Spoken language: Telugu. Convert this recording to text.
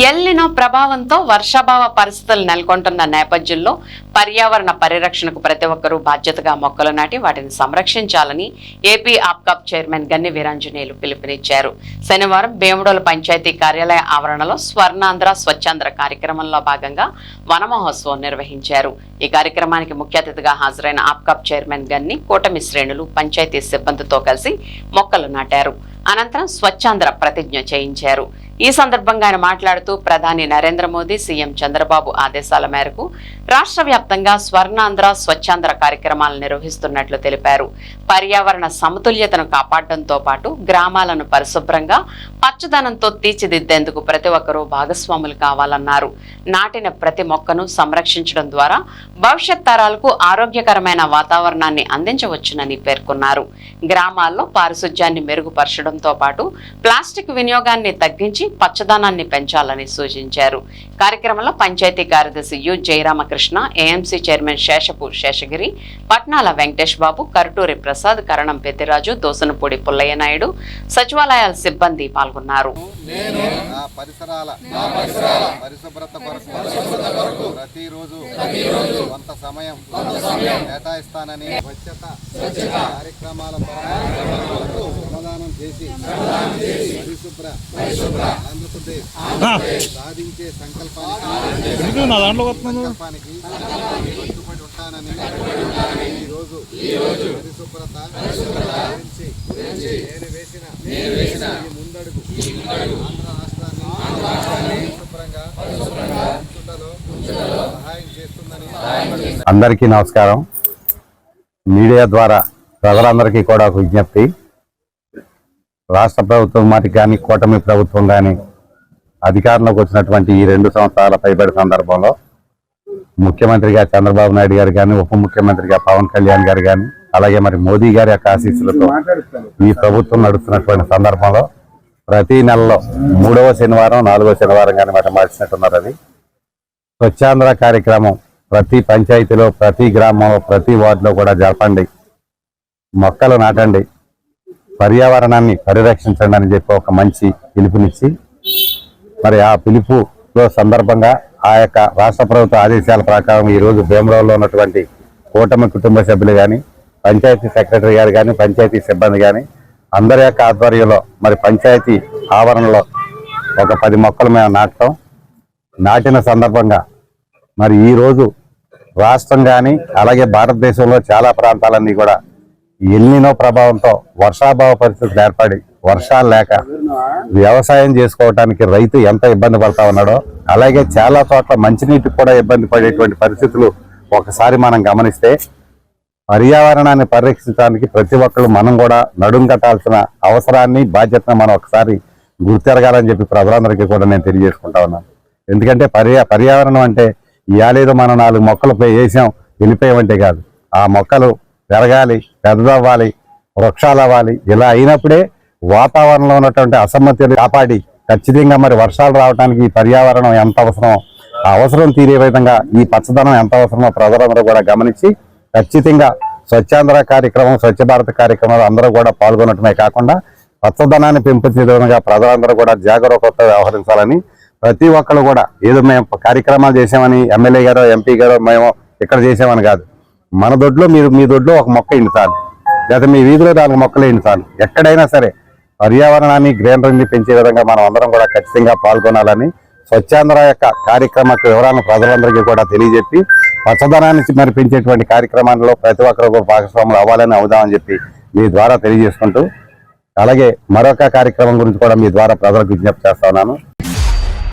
ఎల్నినో ప్రభావంతో వర్షాభావ పరిస్థితులు నెలకొంటున్న నేపథ్యంలో పర్యావరణ పరిరక్షణకు ప్రతి ఒక్కరూ బాధ్యతగా మొక్కలు నాటి వాటిని సంరక్షించాలని ఏపీ ఆప్కాప్ చైర్మన్ గన్ని వీరాంజనేయులు పిలుపునిచ్చారు. శనివారం భీముడోలు పంచాయతీ కార్యాలయ ఆవరణలో స్వర్ణాంధ్ర స్వచ్ఛాంధ్ర కార్యక్రమంలో భాగంగా వన మహోత్సవం నిర్వహించారు. ఈ కార్యక్రమానికి ముఖ్య అతిథిగా హాజరైన ఆప్కాప్ చైర్మన్ గన్ని కూటమి శ్రేణులు పంచాయతీ సిబ్బందితో కలిసి మొక్కలు నాటారు. అనంతరం స్వచ్ఛాంధ్ర ప్రతిజ్ఞ చేయించారు. ఈ సందర్భంగా ఆయన మాట్లాడుతూ ప్రధాని నరేంద్ర మోదీ, సీఎం చంద్రబాబు ఆదేశాల మేరకు రాష్ట్ర వ్యాప్తంగా స్వర్ణాంధ్ర స్వచ్ఛాంధ్ర కార్యక్రమాలు నిర్వహిస్తున్నట్లు తెలిపారు. పర్యావరణ సమతుల్యతను కాపాడడంతో పాటు గ్రామాలను పరిశుభ్రంగా పచ్చదనంతో తీర్చిదిద్దేందుకు ప్రతి ఒక్కరూ భాగస్వాములు కావాలన్నారు. నాటిన ప్రతి మొక్కను సంరక్షించడం ద్వారా భవిష్యత్ తరాలకు ఆరోగ్యకరమైన వాతావరణాన్ని అందించవచ్చునని పేర్కొన్నారు. గ్రామాల్లో పారిశుధ్యాన్ని మెరుగుపరచడంతో పాటు ప్లాస్టిక్ వినియోగాన్ని తగ్గించి పచ్చదనాన్ని పెంచాలని సూచించారు. కార్యక్రమంలో పంచాయతీ కార్యదర్శి you Jayaramakrishna, AMC chairman శేషపు Seshagiri, పట్నాల వెంకటేష్ బాబు, కరుటూరి ప్రసాద్, కరణం పెద్దిరాజు, దోసనపూడి పుల్లయ్య నాయుడు, సచివాలయాల సిబ్బంది పాల్గొన్నారు. కొంత సమయం కేటాయిస్తానని కార్యక్రమాల సమాధానం చేసి పరిశుభ్ర ఆంధ్రప్రదేశ్ సాధించే సంకల్పానికి కట్టుబడి ఉంటానని ఈరోజు పరిశుభ్రత గురించి నేను వేసిన ఈ ముందడుగు ఆంధ్ర రాష్ట్రాన్ని పరిశుభ్రంగా ఉంచుటలో సహాయం చేస్తుందని. అందరికీ నమస్కారం. మీడియా ద్వారా ప్రజలందరికీ కూడా ఒక విజ్ఞప్తి. రాష్ట్ర ప్రభుత్వం మాటి కానీ కూటమి ప్రభుత్వం కానీ అధికారంలోకి వచ్చినటువంటి ఈ 2 సంవత్సరాల పైబడి సందర్భంలో ముఖ్యమంత్రిగా చంద్రబాబు నాయుడు గారు కానీ, ఉప ముఖ్యమంత్రిగా పవన్ కళ్యాణ్ గారు కానీ, అలాగే మరి మోదీ గారి యొక్క ఆశీస్సులతో ఈ ప్రభుత్వం నడుస్తున్నటువంటి సందర్భంలో ప్రతి నెలలో 3వ శనివారం 4వ శనివారం కానీ మాట మార్చినట్టున్నారు. అది స్వచ్ఛాంధ్ర కార్యక్రమం ప్రతి పంచాయతీలో, ప్రతి గ్రామంలో, ప్రతి వార్డులో కూడా జరపండి, మొక్కలు నాటండి, పర్యావరణాన్ని పరిరక్షించండి అని చెప్పి ఒక మంచి పిలుపునిచ్చి, మరి ఆ పిలుపులో సందర్భంగా ఆ యొక్క రాష్ట్ర ప్రభుత్వ ఆదేశాల ప్రకారం ఈరోజు భీమవరంలో ఉన్నటువంటి కూటమి కుటుంబ సభ్యులు కానీ, పంచాయతీ సెక్రటరీ గారు కానీ, పంచాయతీ సిబ్బంది కానీ అందరి యొక్క ఆధ్వర్యంలో మరి పంచాయతీ ఆవరణలో ఒక 10 మొక్కలు మేము నాటిన సందర్భంగా మరి ఈరోజు రాష్ట్రం కానీ అలాగే భారతదేశంలో చాలా ప్రాంతాలన్నీ కూడా ఎల్నినో ప్రభావంతో వర్షాభావ పరిస్థితులు ఏర్పడి వర్షాలు లేక వ్యవసాయం చేసుకోవడానికి రైతు ఎంత ఇబ్బంది పడతా ఉన్నాడో, అలాగే చాలా చోట్ల మంచినీటికి కూడా ఇబ్బంది పడేటువంటి పరిస్థితులు ఒకసారి మనం గమనిస్తే పర్యావరణాన్ని పరిరక్షించడానికి ప్రతి ఒక్కరు మనం కూడా నడుం కట్టాల్సిన అవసరాన్ని, బాధ్యతను మనం ఒకసారి గుర్తెరగాలని చెప్పి ప్రజలందరికీ కూడా నేను తెలియజేసుకుంటా ఉన్నాను. ఎందుకంటే పర్యావరణం అంటే ఇవాళేదో మనం 4 మొక్కలు వేసాం వెళ్ళిపోయామంటే కాదు. ఆ మొక్కలు పెరగాలి, పెద్దదవ్వాలి, వృక్షాలు అవ్వాలి. ఇలా అయినప్పుడే వాతావరణంలో ఉన్నటువంటి అసమ్మతిని కాపాడి ఖచ్చితంగా మరి వర్షాలు రావడానికి ఈ పర్యావరణం ఎంత అవసరమో, ఆ అవసరం తీరే విధంగా ఈ పచ్చదనం ఎంత అవసరమో ప్రజలందరూ కూడా గమనించి ఖచ్చితంగా స్వచ్ఛాంధ్ర కార్యక్రమం, స్వచ్ఛ భారత్ కార్యక్రమాలు అందరూ కూడా పాల్గొనటమే కాకుండా పచ్చదనాన్ని పెంపొందే విధంగా ప్రజలందరూ కూడా జాగరూకతతో వ్యవహరించాలని, ప్రతి ఒక్కరు కూడా ఏదో మేము కార్యక్రమాలు చేసామని ఎమ్మెల్యే గారో ఎంపీ గారో మేము ఇక్కడ చేసామని కాదు, మన దొడ్లో మీ దొడ్లో ఒక మొక్క ఇండి చాలు, లేదా మీ వీధిలో 4 మొక్కలు ఇండి చాలు. ఎక్కడైనా సరే పర్యావరణాన్ని, గ్రీనరీని పెంచే విధంగా మనం అందరం కూడా ఖచ్చితంగా పాల్గొనాలని, స్వచ్ఛాంధ్ర యొక్క కార్యక్రమ వివరాలను ప్రజలందరికీ కూడా తెలియజెప్పి పచ్చదనాన్ని మరి పెంచేటువంటి కార్యక్రమాల్లో ప్రతి ఒక్కరు కూడా భాగస్వాములు అవ్వాలని అవుదామని చెప్పి మీ ద్వారా తెలియజేసుకుంటూ, అలాగే మరొక కార్యక్రమం గురించి కూడా మీ ద్వారా ప్రజలకు విజ్ఞప్తి చేస్తా ఉన్నాను.